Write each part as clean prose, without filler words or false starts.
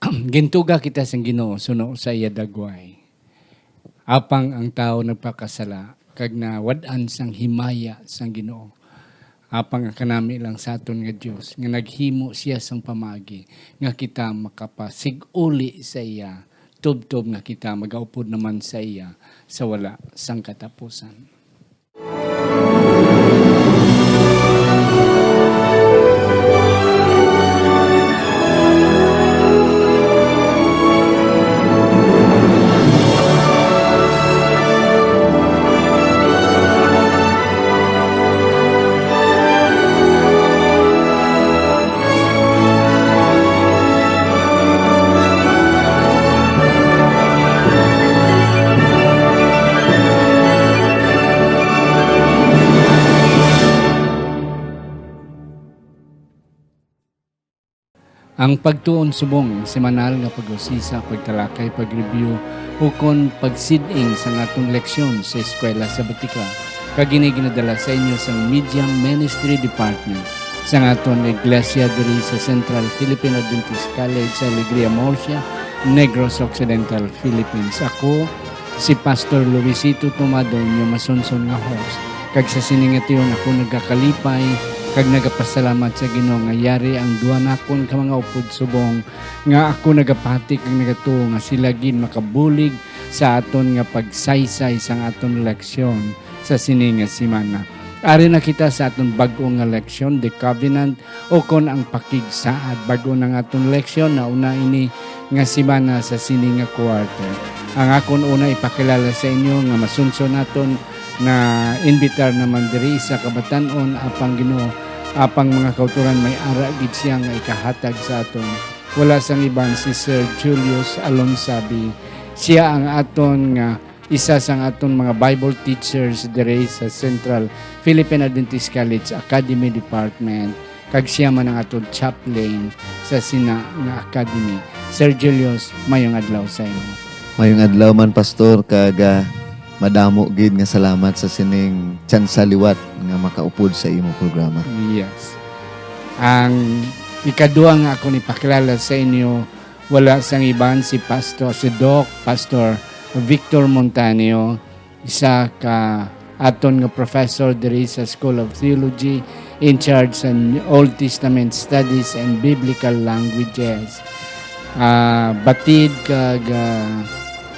Gintuga kita sa Ginoo suno sa iya dagway. Apang ang tao nagpakasala kag na wad-an sang himaya sang Ginoo. Apang ang kanami lang sa aton nga Dios nga naghimo siya sang pamagi nga kita makapasig-uli sa iya tubtob nga kita magaupod naman sa iya sa wala sang katapusan. Ang pagtuon subong semanal nga pag-usisa, pagtalakay, pag-review ukon pagsiding sa atong leksyon sa eskwela sa Batika kag ginadala sa inyo sa Media Ministry Department sa aton iglesia diri sa Central Philippine Adventist College sa Alegria Murcia, Negros Occidental, Philippines. Ako si Pastor Luisito Tomado, inyo masunson nga host. Kag sa siningation ako nagkakalipay kag nagapasalamat sa Ginoo nga yari ang duha nakon ka mga upod subong nga ako nagapati kag nagatuo nga sila gid makabulig sa aton nga pagsaysay sang aton leksyon sa sini nga semana. Ari na kita sa aton bag-o nga leksyon, the covenant o kon ang pakigsaad. Bag-o na nga aton leksyon na una ini nga semana sa sini nga quarter. Ang akon una ipakilala sa inyo nga masunson naton na invitar naman diri sa kabatanon apang Ginoo apang mga kauturan may ara gid siya nga ikahatag sa aton. Wala sang iban si Sir Julius Alonsabi. Siya ang aton nga isa sang aton mga Bible teachers diri sa Central Philippine Adventist College Academy Department. Kag siya man ang aton chaplain sa sina nga academy. Sir Julius, mayong adlaw sa imo. Mayong adlaw man pastor kag madamo gid nga salamat sa sining tsansa liwat nga makaupod sa imong programa. Yes. Ang ikaduha nga ako ipakilala sa inyo, wala sang iban si Pastor Victor Montanio, isa ka aton nga professor diri sa School of Theology in charge sa Old Testament Studies and Biblical Languages. Batid kag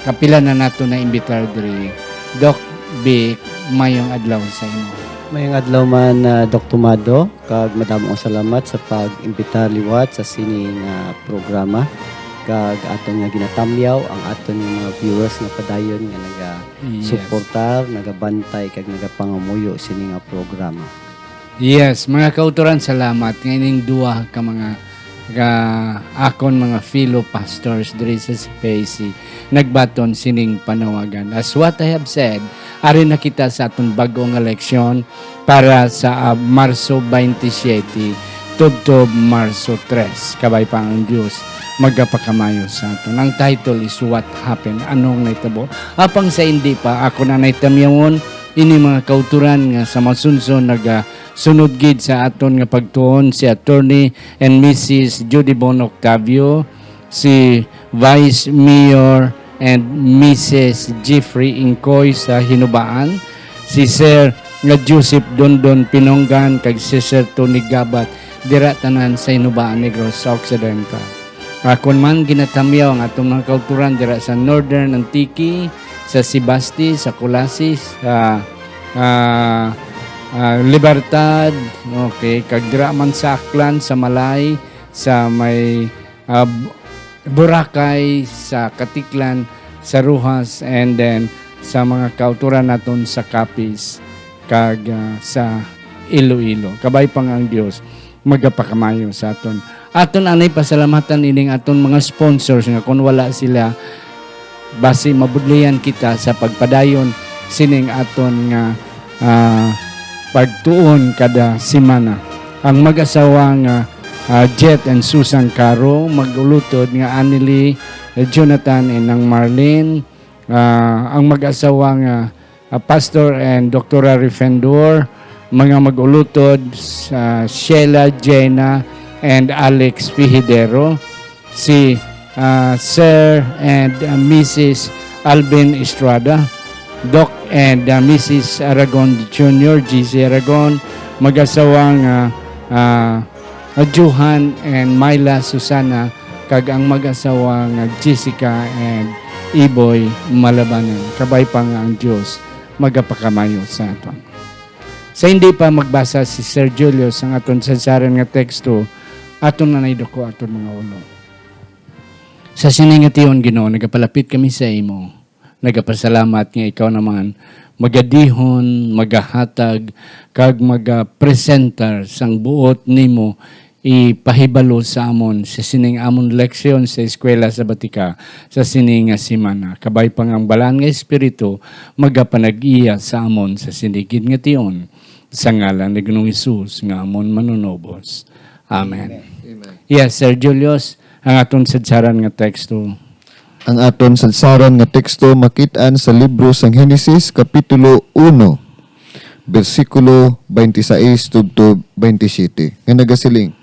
kapila na nato na imbitar diri. Doc Vic, mayong adlaw sa imo. Mayong adlaw man Doc Tomado, kag madamo ang salamat sa pag-imbita liwat sa sining programa kag aton nga ginatamyaw ang aton mga viewers nga padayon nga naga-suportar, nagabantay kag nagapangamuyo sining programa. Yes, mga kauturan, salamat nganing duha ka mga akon mga fellow pastors diri sa CPAC nagbaton sining panawagan. As what I have said, ari na kita sa aton bag-o nga leksyon para sa Marso 27 tubtob Marso 3. Kabay pa ang Dios magapakamayo sa aton. Ang title is What Happened? Anong naitabo? Apang sa hindi pa ako na naitamyawon ini mga kauturan nga sa masunson sunod gid sa aton nga pagtuon si Attorney and Mrs. Judy Bon Octavio, si Vice Mayor and Mrs. Jeffrey Incoy sa Hinubaan, si Sir nga Joseph Dondon Pinonggan kag si Sir Tony Gabat dira tanan sa Hinubaan, Negros Occidental. Akon man ginatamyaw ang atong mga kauturan dira sa Northern Antique, sa Sibasti, sa Colasis, sa Libertad, okay, kag dira man sa Aklan, sa Malay, sa may Boracay, sa Katiklan, sa Ruhas, and then sa mga kauturan naton sa Capiz kag sa Iloilo. Kabay pang ang Dios magapakamayo sa aton. Aton anay pasalamatan ining aton mga sponsors nga kun wala sila basi mabudlayan kita sa pagpadayon sining aton nga pagtuon kada semana. Ang mag-asawa nga Jet and Susan Caro, magulutod nga Anily, Jonathan and ang Marlene, ang mag-asawa nga Pastor and Dr. Refendor, mga magulutod Sheila, Jenna and Alex Fijidero, si Sir and Mrs. Alvin Estrada, Doc and Mrs. Aragon Jr., GC Aragon, mag-asawang Johan and Myla Susana, kag ang mag-asawang Jessica and Iboy Malabanan. Kabay pa nga ang Diyos magapakamayo sa aton. Sa hindi pa magbasa si Sir Julius ang aton sansaran nga teksto, aton na naidoko aton mga ulo. Sa siningation Ginoo, nagapalapit kami sa imo. Nagapasalamat nga ikaw naman magadihon, magahatag, kag magapresenter sang buot nimo ipahibalo sa amon sa sining amon leksyon sa eskwela sa Batika sa sining nga simana. Kabay pang ang balaan nga espiritu magapanag-iya sa amon sa sinigid nga tion sa ngalan ni Ginoong Hesus nga amon manunobos. Amen. Amen. Yes, Sir Julius, ang aton sadsaran nga teksto. Ang aton sadsaran nga teksto makit-an sa libro sang Henesis kapitulo 1 bersikulo 26 tubtob 27 nga nagasiling.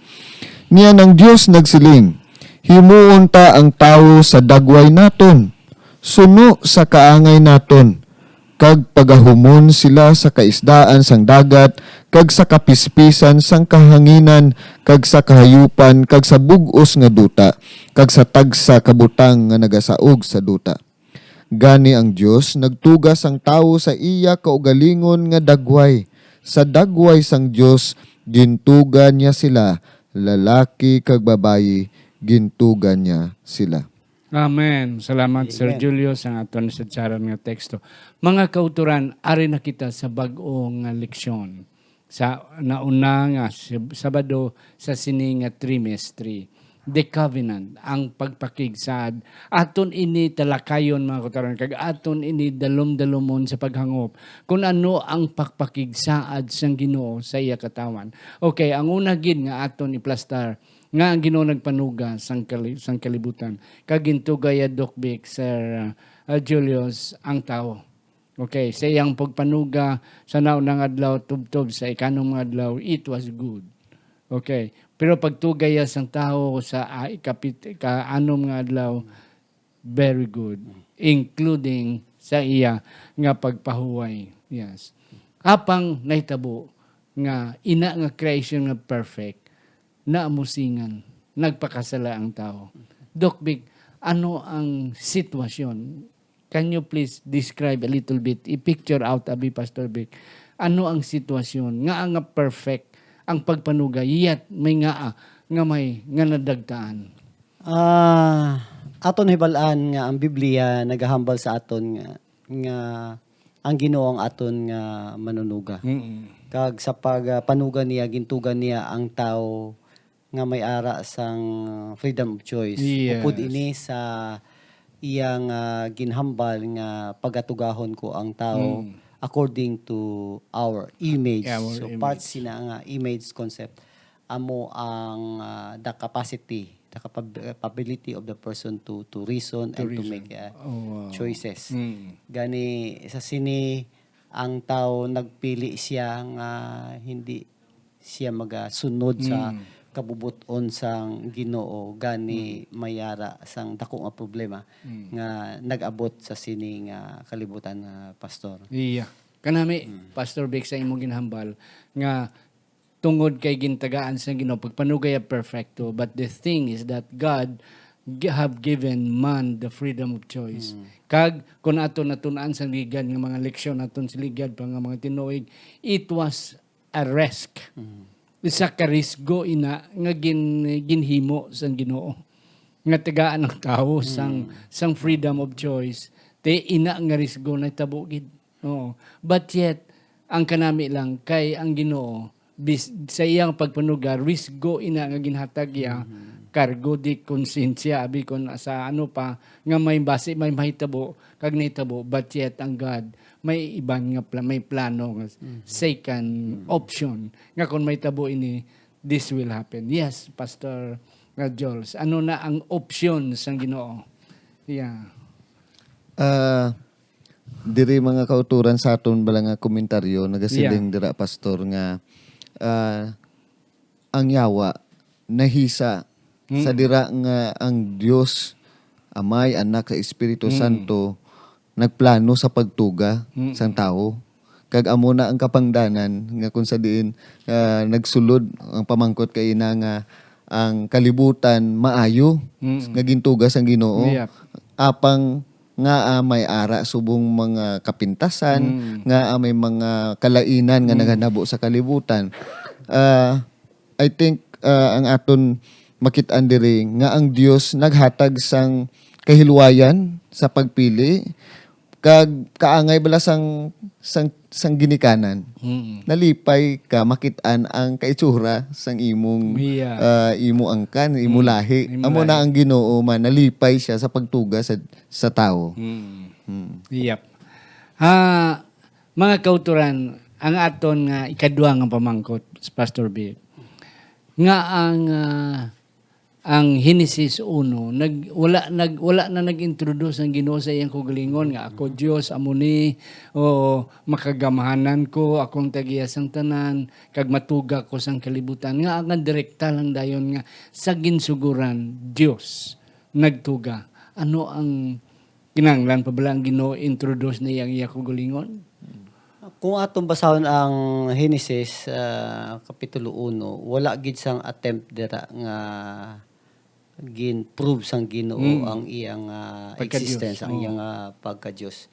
Niya ng Dios nagsiling, himuon ta ang tawo sa dagway naton, suno sa kaangay naton, kag pagahumon sila sa kaisdaan sang dagat, kag sa kapispisan sang kahanginan, kag sa kahayupan, kag sa bugos nga duta, kag sa tagsa kabutang nga nagasaog sa duta. Gani ang Dios nagtugas ang tawo sa iya kaugalingon nga dagway. Sa dagway sang Dios gintugan niya sila, lalaki kag babayi, gintugan niya sila. Amen. Salamat, Sir Amen. Julius, ang aton sadsaran nga teksto. Mga kauturan, ari na kita sa bag-ong nga leksyon. Sa nauna nga Sabado sa sining nga trimestre. The covenant, ang pagpakigsad. Aton ini talakayon mga kauturan, kag aton ini dalom-dalomon sa paghangop. Kung ano ang pagpakigsaad sang Ginoo sa iya katawan. Okay, ang una gid nga aton iplastar nga ang Ginoo nagpanuga sang kalibutan. Kag gintugay Doc Vic, Sir Julius, ang tao. Okay, sa iyang pagpanuga sa naunang adlaw tubtob sa ikanong adlaw, it was good. Okay, pero pagtugay sang tao sa anom nga adlaw, very good, including sa iya nga pagpahuway. Yes. Apang nahitabo nga ina nga creation nga perfect, naamusingan, nagpakasala ang tao. Doc Vic, ano ang sitwasyon? Can you please describe a little bit, i-picture out, Abi Pastor Vic, ano ang sitwasyon? Nga perfect ang pagpanugay, yet may nga may nga nadagtaan. Aton hibalaan nga ang Biblia nagahambal sa aton nga ang Ginoo ang aton nga manunuga. Kag sa pagpanuga niya, gintugan niya ang tao nga may ara sang freedom of choice. Yes. Upod ini sa iyang ginhambal nga pagatugahon ko ang tao according to our image. Our so image. part sina nga image concept amo ang the capacity, the capability of the person to reason and to make choices. Gani sa sini ang tao nagpili siya nga hindi siya magasunod sa kabubuton sang Ginoo, gani mayara sang dako nga problema nga nag-abot sa sini nga kalibutan nga pastor. Iya. Kanami, Pastor Vic, sa imong ginhambal, nga tungod kay gintagaan sa Ginoo, pagpanugay perfecto, but the thing is that God have given man the freedom of choice. Kag, kung aton natunaan sa ligad, nga mga leksyon aton sa ligad, pa nga mga tinuig, it was a risk. Isa ka risgo ina nga ginhimo sang Ginoo nga tagaan ng tao sang freedom of choice te ina nga risgo na tabo gid. But yet ang kanami lang kay ang Ginoo sa iyang pagpanuga risgo ina nga ginhatag ya cargo di konsensya abi kon sa ano pa nga may base may mahitabo kag nahitabo, but yet ang God may iban nga may plano nga second option nga kung may tabo ini this will happen. Yes, Pastor Jules, ano na ang option sang Ginoo? Yeah. Diri mga kauturan sa aton bala nga komentaryo nagasiling dira pastor nga ang yawa nahisa sa dira nga ang Dios Amay, Anak, sa Espiritu Santo nagplano sa pagtuga sang tao. Kag amo na ang kapangdanan nga kung sa diin nagsulod ang pamangkot kay ina nga ang kalibutan maayo nga gintuga sang Ginoo. Yep. Apang nga may ara subong mga kapintasan, nga may mga kalainan nga naghanabo sa kalibutan. I think ang aton makit-an diri nga ang Dios naghatag sang kahilwayan sa pagpili kag kaangay bala sang ginikanan. Nalipay ka makit-an ang kaitsura sang imong imo angkan, imo lahi. Amo na ang Ginoo man nalipay siya sa pagtuga sa tao. Yep. Mga kauturan, ang aton nga ikaduha nga pamangkot, Pastor B, nga ang Genesis 1 wala na nag-introduce ang Ginoo sa iyang kagalingon nga ako Dios amo ni o makagamahanan ko akong tagiya sang tanan kag matuga ko sang kalibutan nga ang direkta lang dayon nga sa ginsuguran Dios nagtuga. Ano ang kinahanglan pa bala ang Ginoo introduce na iyang iya kagalingon? Kung atong basahon ang Genesis kapitulo 1, wala gid sang attempt dira nga gin-prove sang Ginoo ang iyang existence, ang iyang pagka-Dios.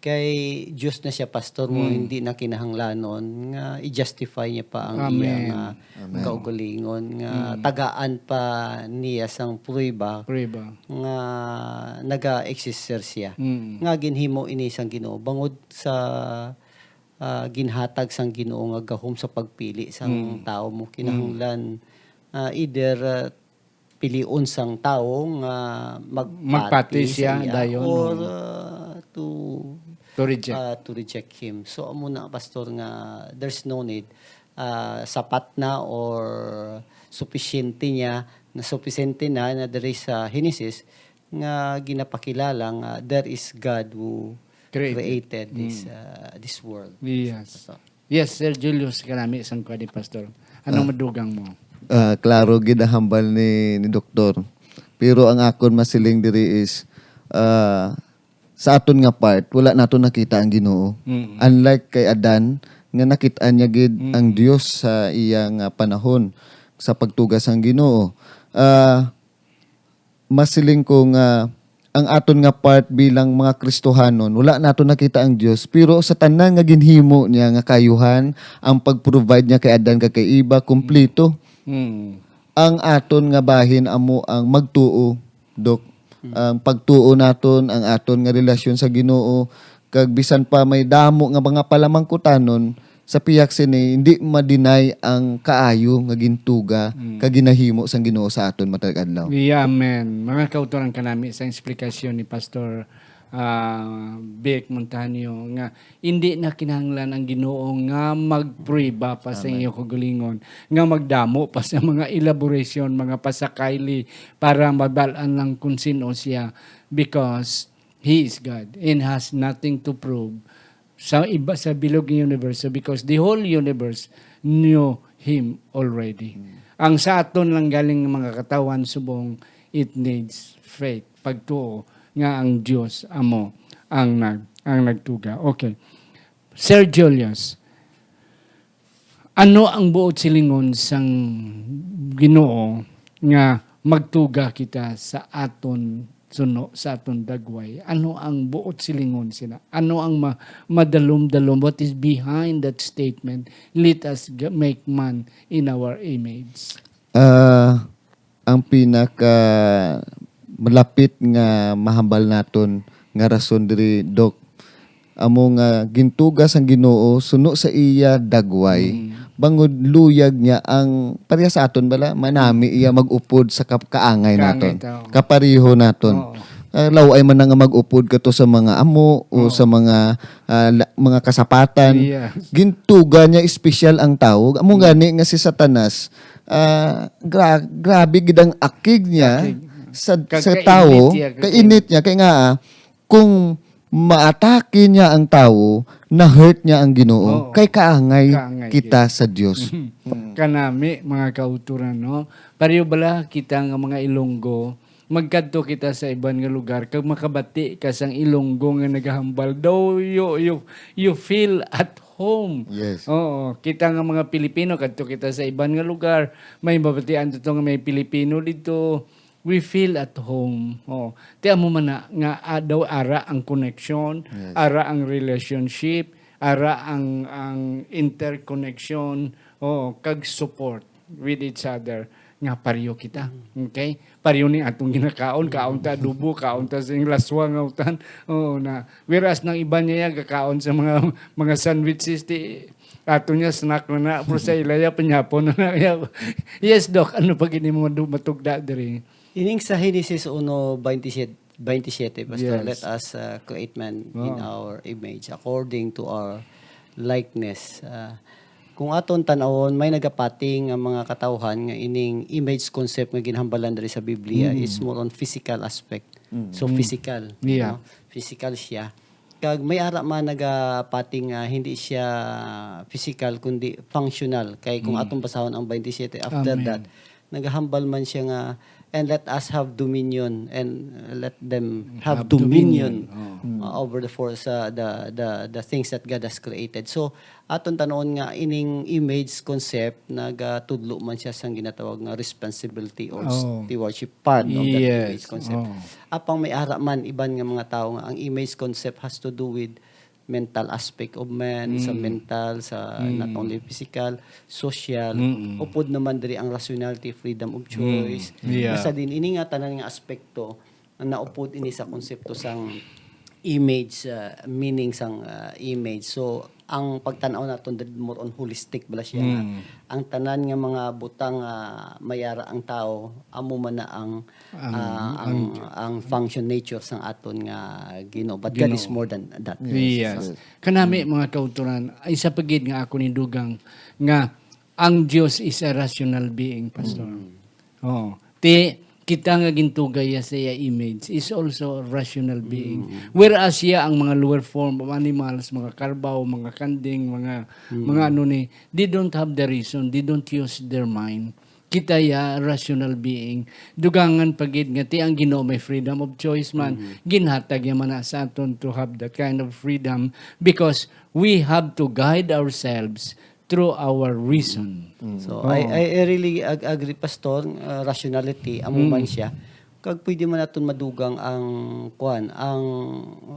Kay Dios na siya, pastor mo, hindi na kinahanglanon nga i-justify niya pa ang iyang kaugalingon nga tagaan pa niya sang prueba nga naga-exist siya. Nga ginhimo ini sang Ginoo bangod sa ginhatag sang Ginoo nga gahom sa pagpili sang tao mo kinahanglan either piliun sang tao nga magpati siya dayon or to reject. him. So amo na pastor nga there's no need sapat na or sufficiente na there is Genesis nga ginapakilala nga there is God who created this world. Yes. Yes, Sir Julius, karami sang kwadi pastor. Anong madugang mo? Klaro gid ang hambal ni doktor. Pero ang akon masiling diri is sa aton nga part wala naton nakita ang Ginoo. Unlike kay Adan nga nakit-an niya gid ang Dios sa iyang panahon sa pagtuga sang Ginoo. Masiling ko nga ang aton nga part bilang mga Kristohanon, wala naton nakita ang Dios, pero sa tanan nga ginhimo niya nga kayuhan, ang pag-provide niya kay Adan kag kay Eva kompleto. Ang aton nga bahin amo ang magtuo, Dok. Ang pagtuo naton, ang aton nga relasyon sa Ginoo, kag bisan pa may damo nga mga palamangkutanon, sa piyak sini hindi ma-deny ang kaayo nga gintuga kag ginahimo sang Ginoo sa aton matag adlaw. Yeah, amen. Mga kauturan kanami sa eksplikasyon ni Pastor Vic Montaño nga hindi na kinahanglan ang Ginoo nga magprueba pa sa iyong kagalingon, nga magdamo pa sa mga elaboration, mga pasakayli para mabalaan lang kung sino siya because He is God and has nothing to prove sa iba sa bilog ng universe because the whole universe knew Him already. Ang sa aton lang galing ng mga katawan subong it needs faith, pagtuo nga ang Dios amo ang nagtuga. Okay. Sir Julius, ano ang buot silingon sang Ginoo nga magtuga kita sa aton suno sa aton dagway? Ano ang buot silingon sila? Ano ang madalom-dalom? What is behind that statement? Let us make man in our image. Ang pinaka malapit nga mahambal naton nga rason diri Dok amo nga gintuga sang Ginoo suno sa iya dagway bangod luyag niya ang pareha sa aton bala manami iya magupod sa kaangay naton kapariho naton. Laway man nga magupod kato sa mga amo o sa mga kasapatan. Gintuga niya espesyal ang tao amo gani nga si Satanas grabe gid ang akig niya sa tao, kainit niya, kaya nga, kung maatake niya ang tao, na-hurt niya ang Ginoo, kay kaangay kita sa Dios. Kanami, mga kauturan, no? Pariyo bala kita nga mga Ilonggo, magkadto kita sa iban nga lugar kag makabati ka sang Ilonggo nga nagahambal daw you feel at home. Yes. Oo, kita nga mga Pilipino kadto kita sa iban nga lugar, may mabatian dito nga may Pilipino dito. We feel at home. Oh, tiyan mo man na nga daw ara ang connection, ara ang relationship, ara ang interconnection, kag support with each other nga pareho kita. Okay? Pareho ni atong ginakaon, kaon ta adobo, kaon ta sing laswa nga utan. Oo na. Whereas nang iba niya gakaon sa mga sandwiches ti ato niya snack na pero sa ilaya panyapon na. Yes, Doc, ano pag ini mo matugda diri? Ining sa Genesis 1:27, Pastor, Yes. let us create man in our image according to our likeness. Kung aton tanawon may nagapating ang mga katawhan nga ining image concept nga ginhambalan diri sa Biblia is more on physical aspect. So physical, Yeah. no? Physical siya. Kag may ara man nagapating hindi siya physical kundi functional. Kay kung atong basahon ang 27 after Amen. that nagahambal man siya nga and let us have dominion and let them have dominion over the force the things that God has created. So aton tanon nga ining image concept nagatudlo man siya sang ginatawag nga responsibility or stewardship part of that Yes. image concept. Apang may ara man iban nga mga tawo nga ang image concept has to do with mental aspect of man, sa mental, sa not only physical, social, upod naman diri ang rationality, freedom of choice. Yeah. Basta din ini nga tanan nga aspekto na naupod ini sa konsepto sang image, meaning sang image. So ang pagtan-aw naton more on holistic bala siya nga. Ang tanan nga mga butang mayara ang tao amo man na ang function nature sang aton nga Ginoo. But God is more than that. Yes. Kanami mga kauturan, isa pagid nga ako ni dugang nga ang Dios is a rational being, Pastor. Oh. Kita nga gintugay sa iya image is also a rational being. Whereas siya ang mga lower form of animals, mga karbaw, mga kanding, mga ano ni, they don't have the reason, they don't use their mind. Kita ya rational being. Dugangan pagid nga ti ang Ginoo may freedom of choice man. Ginhatag ya man na sa aton to have that kind of freedom because we have to guide ourselves through our reason. So I really agree, Pastor, rationality amo man siya. Kag pwede man naton madugang ang ang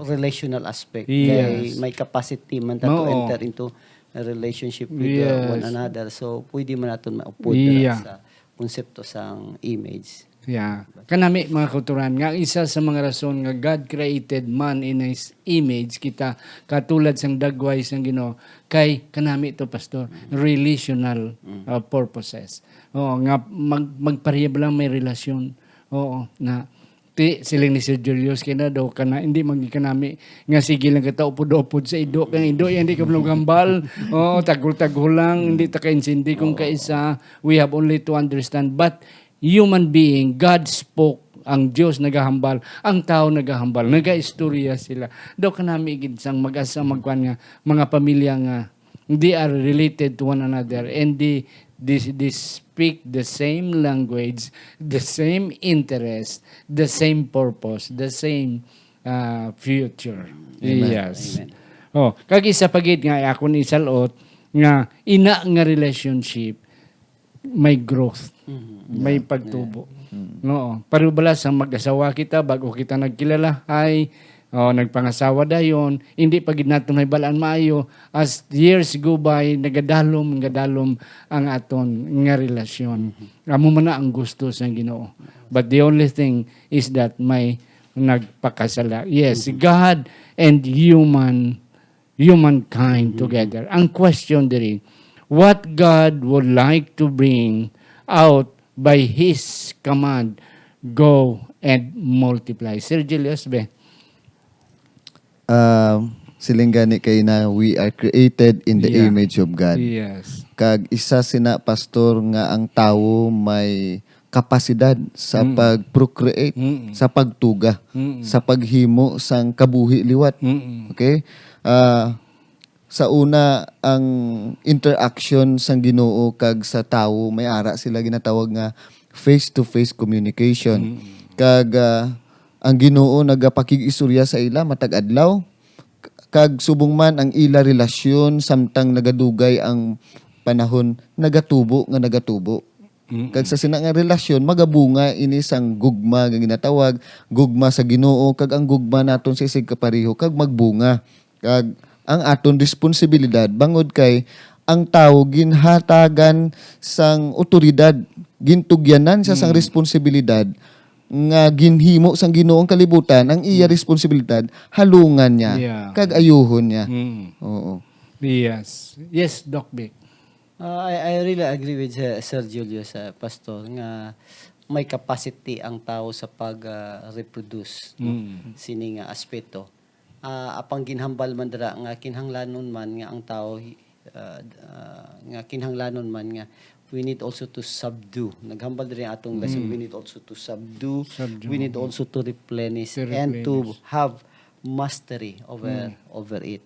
relational aspect. Kay Yes. may capacity man ta to enter into a relationship with Yes. one another. So pwede man naton maupod Yeah. sa konsepto sang image. Yeah. Kanami mga kauturan nga isa sa mga rason nga God created man in His image kita katulad sang dagway sang Ginoo kay kanami ito pastor relational purposes. Oo nga magpareha lang may relasyon. Oo na siling ni Sir Julius kina daw kana hindi kanami nga sige lang kita upod-upod sa ido kang ido yan, hindi ka gambal. Oo tagol-tagol lang hindi ta kaintindi kung kaisa. We have only to understand but human being, God spoke, ang Diyos nagahambal, ang tao nagahambal, nagaistorya sila. Daw kanami gid sang mag-asa magkuan nga mga pamilya nga they are related to one another and they speak the same language, the same interest, the same purpose, the same future. Yes. Amen. Oh, kag isa pagid nga ako ni salot nga ina nga relationship may growth. May pagtubo. No, pareho bala sa mag-asawa kita bago kita nagkilala ay nagpangasawa dayon, hindi pa gid naton may balaan maayo as years go by nagadalom ang aton nga relasyon. Amo man na ang gusto sa Ginoo. But the only thing is that may nagpakasala. Yes, God and humankind together. Ang question diri, what God would like to bring out by His command, go and multiply. Sir Julius, be? Siling gani kay na we are created in the Yeah. image of God. Yes. Kag isa sina pastor nga ang tawo may kapasidad sa pag-procreate, sa pagtuga, sa paghimo sang kabuhi liwat. Okay? Sa una ang interaction sang Ginoo kag sa tawo may ara sila ginatawag nga face-to-face communication. kag ang Ginoo nagapakig-istorya sa ila matag adlaw, kag subong man ang ila relasyon samtang nagadugay ang panahon nagatubo. Kag sa sina nga relasyon magabunga ini sang gugma nga ginatawag, gugma sa Ginoo, kag ang gugma naton sa isig kapareho kag magbunga. Kag ang aton responsibilidad bangod kay ang tawo ginhatagan sang otoridad, gintugyanan sa sang responsibilidad nga ginhimo sang Ginoo ang kalibutan, ang iya responsibilidad halungan niya Yeah. kag ayuhon niya. Mm. Oo. Yes. Yes, Doc Vic. I really agree with Sir Julius, Pastor, nga may capacity ang tao sa pag-reproduce sini nga aspeto. Apang ginhambal man dira nga kinahanglanon man nga ang tao nga kinahanglanon man nga we need also to subdue. Naghambal diri atong lesson, we need also to subdue. We need also to replenish, and to have mastery over it.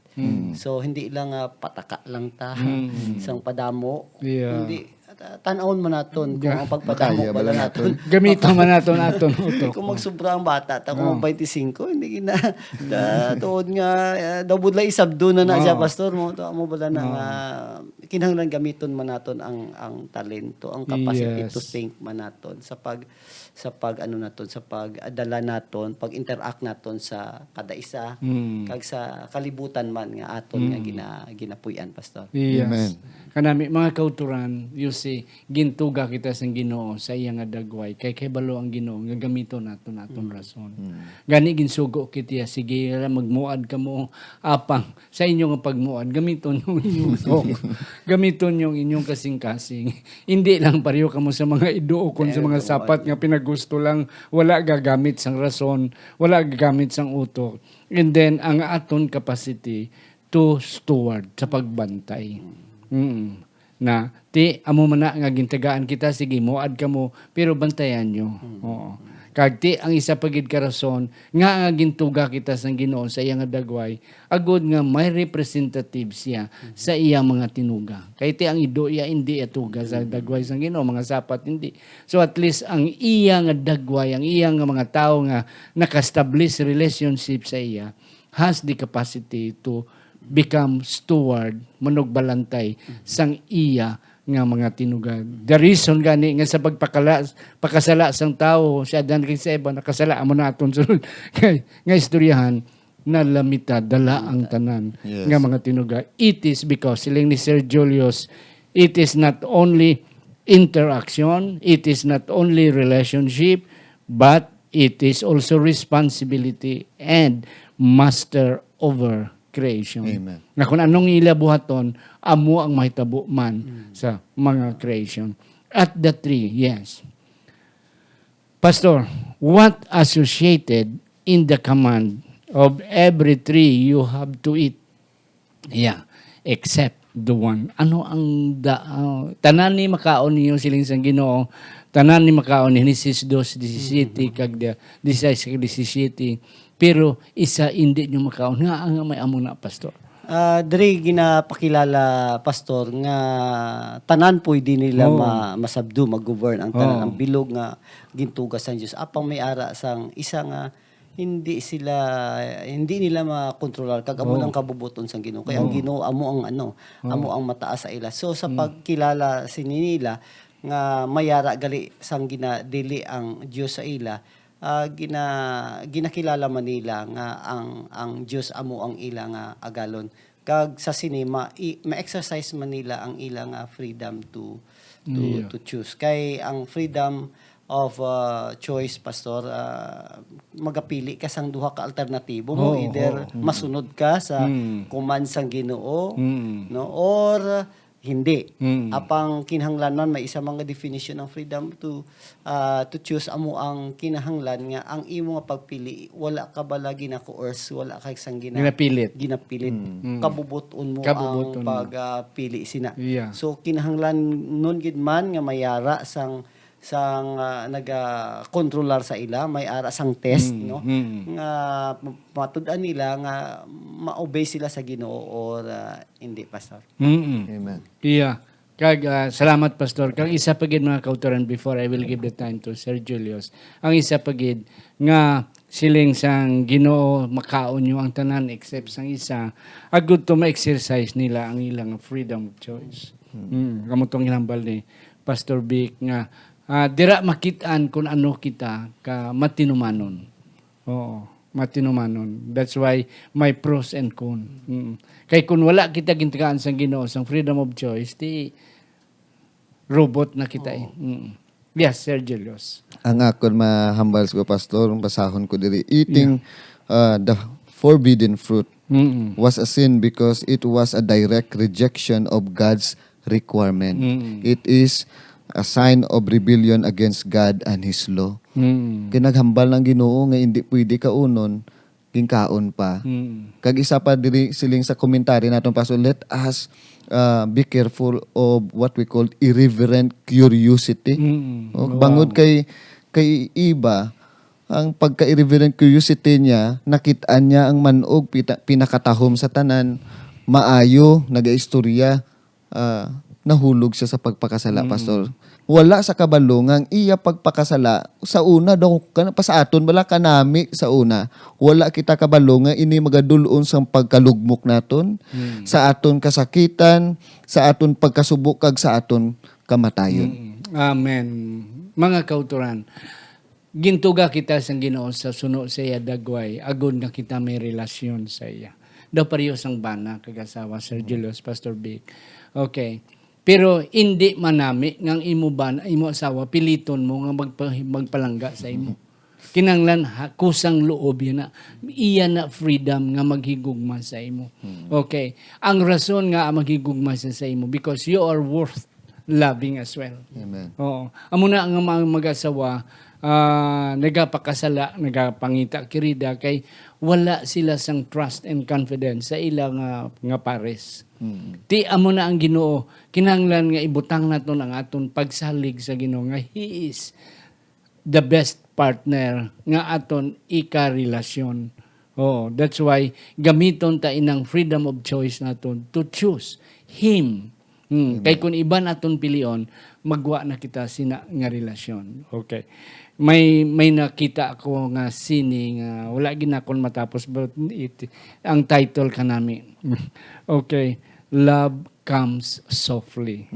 So hindi lang pataka lang ta isang padamo. Yeah. Hindi tan-awon man naton kung ang pagpadamo wala naton. Gamiton man naton aton utok. Kung magsubra ang bata, ta kung 25, hindi gina tuod nga daw budlay isabdo na siya, pastor mo mo bala na nga kinahanglan gamiton man naton ang talento, ang capacity Yes. to think man naton sa pag ano naton, sa pag-adala naton, pag-interact naton sa kada isa kag sa kalibutan man nga aton nga ginapuy-an, pastor. Yes. Amen. Kanami mga kauturan, you see, gintuga kita sa Ginoo sa iya nga dagway kay balo ang Ginoo nga gamiton naton aton rason. Gani ginsugo kitiya, sige ra magmuad kamo apang sa inyo nga pagmuad, gamiton yung inyong tok. Gamiton yung inyong kasing-kasing. Hindi lang pareho kamo sa mga iduokon sa mga sapat nga pinagusto lang, wala gagamit sang rason, wala gagamit sang utok. And then ang aton capacity to steward sa pagbantay. Na amo man na nga gintagaan kita, sige moad ka mo pero bantayan nyo. Oo. Kag ang isa pagid ka rason nga gintuga kita sang Ginoo sa iya nga dagway, agod nga may representative siya sa iya mga tinuga. Kay ang ido iya hindi atuga sa dagway sang Ginoo, mga sapat hindi. So at least ang iya nga dagway, ang iya nga mga tao nga naka-establish relationship sa iya has the capacity to become steward, manugbalantay sang iya nga mga tinugad. The reason gani nga sa pakasala sang tao, si Adan kay Eva nakasala amo naton sunod nga istoryahan na lamita dala ang tanan nga mga tinuga. It is because siling ni Sir Julius, it is not only interaction, it is not only relationship, but it is also responsibility and master over creation. Amen. Nga kung anong ila buhaton, amo ang mahitabo man sa mga creation. At the tree, yes. Pastor, what associated in the command of every tree you have to eat? Yeah, except the one. Ano ang tanan ni makaon niyo siling sang Ginoo, tanan ni makaon ni Genesis 2:17 kag 16:17. Pero isa hindi nyo makaon nga ang may amo na, pastor. Diri ginapakilala, pastor, nga tanan po di nila masabdo, mag-govern ang tanan, ang bilog nga gintugas sa Dios. Apang may ara sang isa nga hindi nila makontrolar kag amo lang kabubuton sang Ginoo. Kaya ang Ginoo amo ang mataas sa ila. So sa pagkilala nila nga mayara gali sang ginadili ang Dios sa ila, ginakilala man nila nga ang Dios amo ang ila nga agalon. Kag sa sinima ma-exercise man nila ang ila nga freedom to choose. Kay ang freedom of choice, pastor, magapili ka sang duha ka alternatibo mo, either masunod ka sa command sang Ginoo no, or hindi. Apang kinahanglanon may isa mga definition ng freedom to choose, amo ang kinahanglan nga ang imo nga pagpili wala ka bala gina-coerce, wala kay sang Ginapilit. Kabubuton mo Kabubuton ang pagpili sina. Yeah. So kinahanglan nun gid man nga mayara sang naga-kontrolar sa ila, may ara sang test no nga matud-an nila nga ma-obey sila sa Ginoo or hindi, pastor. Amen. Iya. Salamat Pastor. Kag isa pagid mga kauturan before I will give the time to Sir Julius. Ang isa pagid nga siling sang Ginoo makaon nyo ang tanan except sang isa agud to ma-exercise nila ang ilang freedom of choice. Kamutong hinambal ni Pastor Vic nga dira makitaan kung ano kita ka matinumanon. Oo, matinumanon. That's why may pros and cons. Kay kung wala kita gintagaan sang Ginoo sang freedom of choice, di robot na kita eh. Yes, Sir Julius. Ang akon mahambal ko, Pastor, basahon ko diri, eating the forbidden fruit was a sin because it was a direct rejection of God's requirement. It is a sign of rebellion against God and His law. Kinaghambal ng Ginoo nga hindi pwede kaunon, ginkaon pa. Kag isa pa diri siling sa komentary naton, Pastor, let us be careful of what we call irreverent curiosity. Bangod kay iba, ang pagka-irreverent curiosity niya, nakitaan niya ang manog, pinakatahom sa tanan, maayo, nagaistorya, nahulog siya sa pagpakasala, Pastor. Wala sa kabalungang iya pagpakasala sa una daw pa sa aton bala kanami sa una. Wala kita kabalungan ini magadulon sa pagkalugmok naton, sa aton kasakitan, sa aton pagkasubok kag sa aton kamatayon. Amen. Mga kauturan, gintuga kita sa Ginoo sa suno sa iya dagway, agud nga kita may relasyon sa iya. Daw pareho sang bana kagasawa Sir Julius, Pastor Vic. Okay. Pero hindi manami ngang imo asawa piliton mo nga magpalangga sa imo. Kinanglan kusang loob yan na iya na freedom nga maghigugma sa imo. Okay. Ang rason nga maghigugma sa imo because you are worth loving as well. Amen. Oo. Amo na nga mga mag-asawa nagapakasala, nagapangita kirida kay wala sila sang trust and confidence sa ilang nga pares. Ti amo na ang Ginoo, kinahanglan nga ibutang naton ang aton pagsalig sa Ginoo nga He is the best partner nga aton ika-relasyon. Oh, that's why gamiton ta inang freedom of choice naton to choose Him. Kay kung iba naton pilion, magwa na kita sina nga relasyon. Okay. May nakita ako nga sini nga wala ginakon matapos but ang title kanami. Okay. Love comes softly.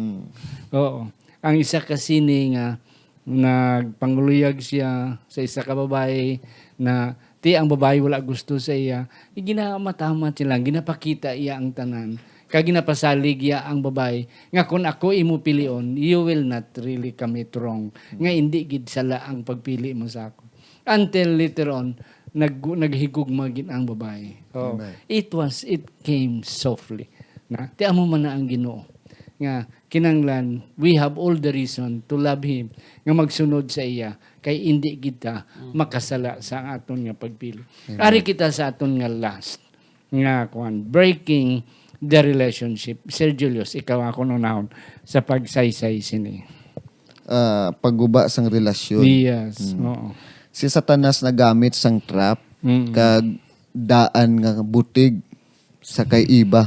Oo. Ang isa ka sini nga nagpanguluyag siya sa isa ka babae na ang babae wala gusto sa iya. Ginamatamat sila, ginapakita iya ang tanan. Kag ginapasalig iya ang babae nga kung ako imo pilion, you will not really commit wrong. Nga hindi gid sala ang pagpili mo sa ako. Until later on naghigugma gid ang babae. Oh. It came softly. Na ti amo man na ang Ginoo nga kinanglan we have all the reason to love Him nga magsunod sa iya kay hindi kita makasala sa aton nga pagpili. Ari kita sa aton nga last nga breaking the relationship. Sir Julius, ikaw ako nunahon sa pagsaysay sini. Pagguba sang relasyon. Yes. Oo. Si Satanas nagamit sang trap kag daan nga butig sa kay iba.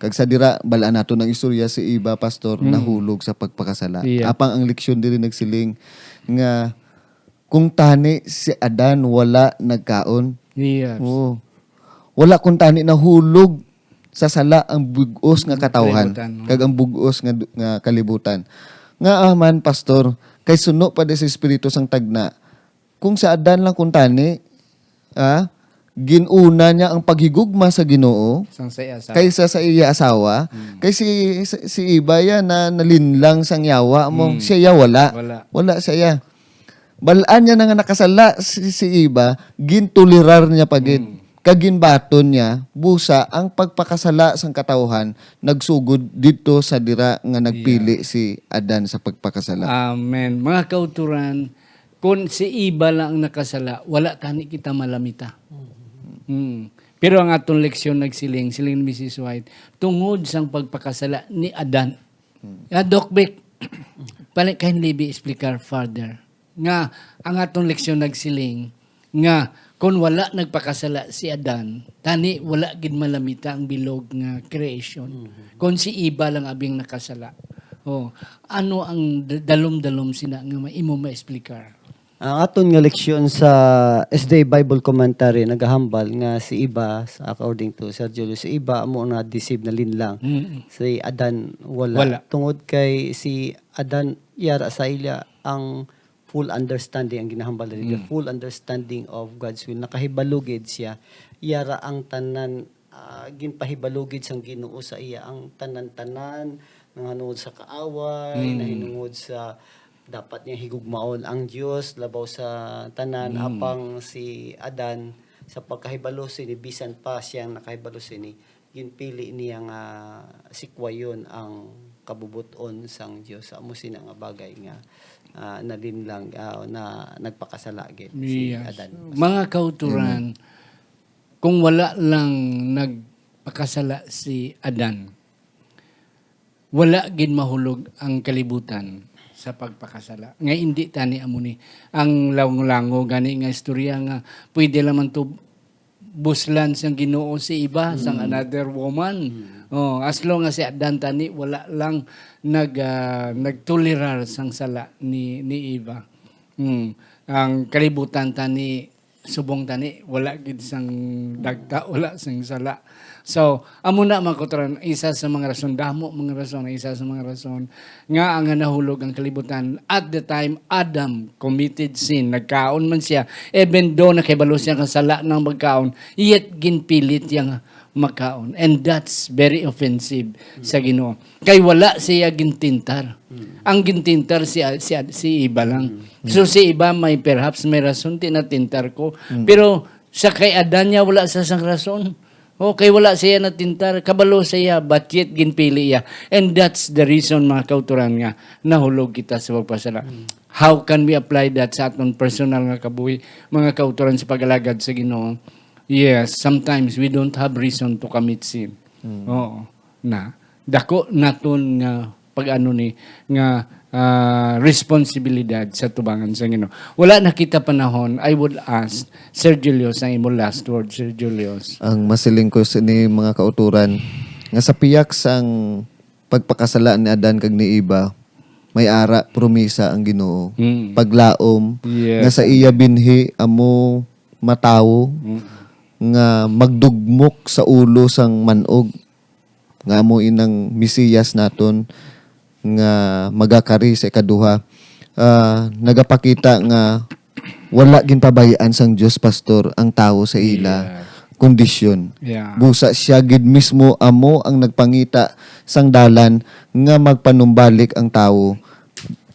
Kag sa dira balaan nato ng istorya si iba, Pastor, nahulog sa pagpakasala. Yeah. Apang ang leksyon diri nagsiling nga kung tani si Adan wala nagkaon. Yes. Oo. Wala kung tani nahulog sa sala ang bugos nga katawhan kag ang bugos nga kalibutan. Nga aman, Pastor, kay suno pa sa espiritu sang tagna. Kung sa Adan lang kung tani, ginuna niya ang paghigugma sa Ginoo kaysa sa iya asawa. Kay si iba ya na nalinlang sang yawa mo, siya wala siya. Balaan niya nga nakasala si iba, gintulirar niya pagid. Kaginbaton niya, busa ang pagpakasala sang katawhan nagsugod dito sa dira nga nagpili si Adan sa pagpakasala. Amen. Mga kauturan, kung si iba lang ang nakasala, wala tani kita malamita. Pero ang atong leksyon siling Mrs. White, tungod sang pagpakasala ni Adan. Doc Beck, kindly be explicar further. Nga, ang atong leksyon nagsiling, nga kung wala nagpakasala si Adan, tani wala gid malamita ang bilog nga creation. Kung si Iba lang abing nakasala. Oh, ano ang dalom-dalom sina nga imo ma-explicar? Ang aton nga leksyon sa SD Bible Commentary nagahambal nga si Iba, according to Sir Julius, si Iba amo na deceive na linlang. Si Adan wala. Tungod kay si Adan yara sa ila ang full understanding ang ginahambal nila, full understanding of God's will. Nakahibalugid siya. Yara ang tanan ginpahibalugid sang Ginoo sa iya ang tanan-tanan nanganungod sa kaaway, nahinungod sa dapat niya higugmaon ang Dios labaw sa tanan apang si Adan sa pagkahibalo sini bisan pa siyang nakahibalo sini ginpili niya nga sikwayon ang kabubuton sang Dios amo sina nga bagay nga nalinlang na nagpakasala gid si Yes. Adan. Mga kauturan, kung wala lang nagpakasala si Adan, wala gid mahulog ang kalibutan sa pagpakasala. Nga hindi tani amo ni ang lango gani nga istorya nga pwede lamang to buslan sang Ginoo si Iba sang another woman. Oh, as long as si Adan tani wala lang nagtolerar sang sala ni Iba. Ang kalibutan tani subong tani wala gid sang dagta, wala sang sala. So, amo na mga kauturan, isa sa mga rason, damo mga rason, isa sa mga rason nga ang nahulog ang kalibutan at the time Adam committed sin, nagkaon man siya, even though nakibalo siya ng sala ng magkaon, yet ginpilit yang makaon. And that's very offensive sa Ginoo. Kay wala siya gintintar. Ang gintintar si Iba lang. So si Iba perhaps may rason tinatintar ko. Pero sa kay Adan niya wala sa sang rason. Okay, wala siya natintar. Kabalo siya, but yet ginpili niya. And that's the reason mga kauturan nga nahulog kita sa pagpasala. How can we apply that sa aton personal nga kabuhi, mga kauturan sa pag-alagad sa Ginoo? Yes, sometimes we don't have reason to commit sin. Oo. Dako naton nga pag-ano ni nga responsibilidad sa tubangan sa Ginoo. Wala na kita panahon. I would ask Sir Julius ang imo last word, Sir Julius. Ang masiling ko ni mga kauturan nga sa piyak sang pagpakasala ni Adan kag ni Iba may ara promisa ang Ginoo. Paglaom Yes. nga sa iya binhi amo matawo nga magdugmok sa ulo sang manog nga amo inang Mesiyas naton nga magakari sa ikaduha. Nagapakita nga wala ginpabayaan sang Dios pastor ang tawo sa ila kondisyon. Yeah. Busa siya gid mismo amo ang nagpangita sang dalan nga magpanumbalik ang tawo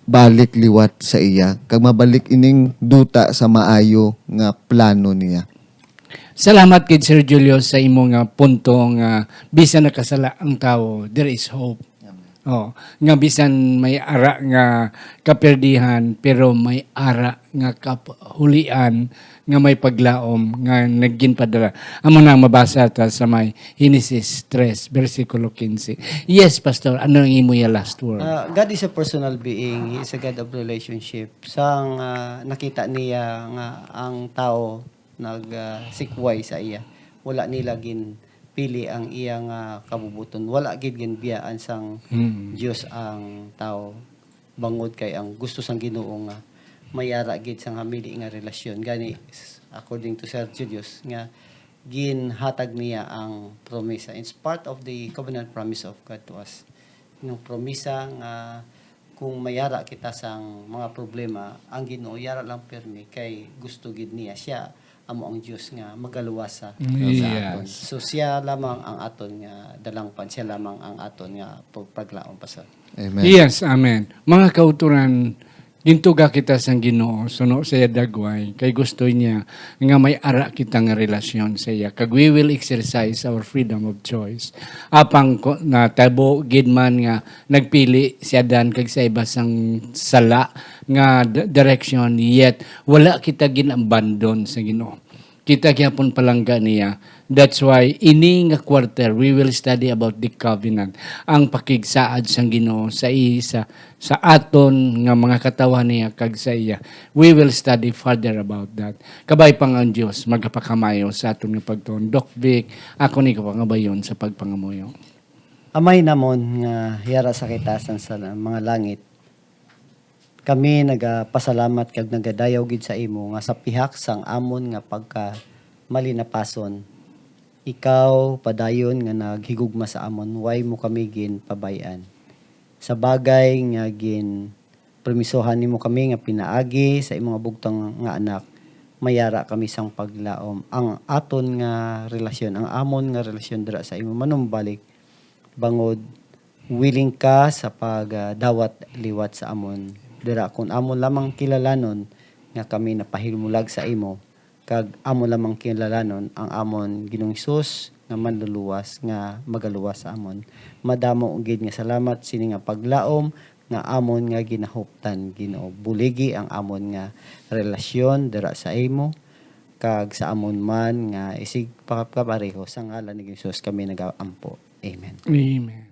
balik liwat sa iya kag mabalik ining duta sa maayo nga plano niya. Salamat kid Sir Julius sa imo nga punto nga bisan nakasala ang tawo, there is hope. Oh, nga bisan may ara nga kaperdihan pero may ara nga kahulian nga may paglaom nga nagginpadala. Amo na mabasa ta sa may Genesis 3 versikulo 15. Yes, pastor, ano ang imo ya last word? God is a personal being. He is a God of relationship. Sang nakita niya nga ang tao sikway sa iya. Wala nila pili ang iyang kabubuton. Wala gid ginbiyaan sang Dios ang tao. Bangod kay ang gusto sang Ginoo nga mayara gid sang hamili nga relasyon. Gani according to Sir Julius nga ginhatag niya ang promesa. It's part of the covenant promise of God to us. Yung promesa nga kung mayara kita sang mga problema, ang Ginoo yara lang permi kay gusto gid niya siya amo ang Dios nga magaluwasa sa aton. So siya lamang ang aton nga dalangpan, siya lamang ang aton nga paglaom pastor. Amen. Yes, amen. Mga kauturan, gintuga kita sang Ginoo, suno sa iya dagway, kay gusto niya nga may ara kita nga relasyon sa iya. Kag we will exercise our freedom of choice. Apang na tabo gidman nga nagpili si Adan kag sa iba sang sala nga direction, yet wala kita ginabandon sa Ginoo. Kita gyapon palangga niya That's why ini nga quarter we will study about the covenant, ang pakigsaad sang Ginoo sa isa sa aton nga mga katawan niya kag sa iya. We will study further about that. Kabay pang ang Dios magapakamayo sa aton nga pagtuon. Doc Vic, ako ni kapangabayon sa pagpangamuyo. Amay namon nga hiyara sa kitasan sa mga langit. Kami nagapasalamat kag nagadayaw gid sa imo nga sa pihak sang amon nga pagka malinapason. Ikaw padayon nga naghigugma sa amon, way mo kami gin pabayan. Sa bagay nga gin permisohan nimo kami nga pinaagi sa imong bugtong nga anak, mayara kami sang paglaom. Ang aton nga relasyon, ang amon nga relasyon dira sa imo manumbalik bangod willing ka sa pagdawat liwat sa amon. Dira kun amon lamang kilalanon nga kami napahilmulag sa imo, kag amo lamang kinlalanon ang amon Ginoong Hesus nga manluluwas nga magaluwas sa amon. Madamo gid nga salamat sini nga paglaom nga amon nga ginahuptan Ginoo. Buligi ang amon nga relasyon dira sa imo kag sa amon man nga isig pakapareho sa ngalan ni Hesus kami nagaampo. Amen. Amen.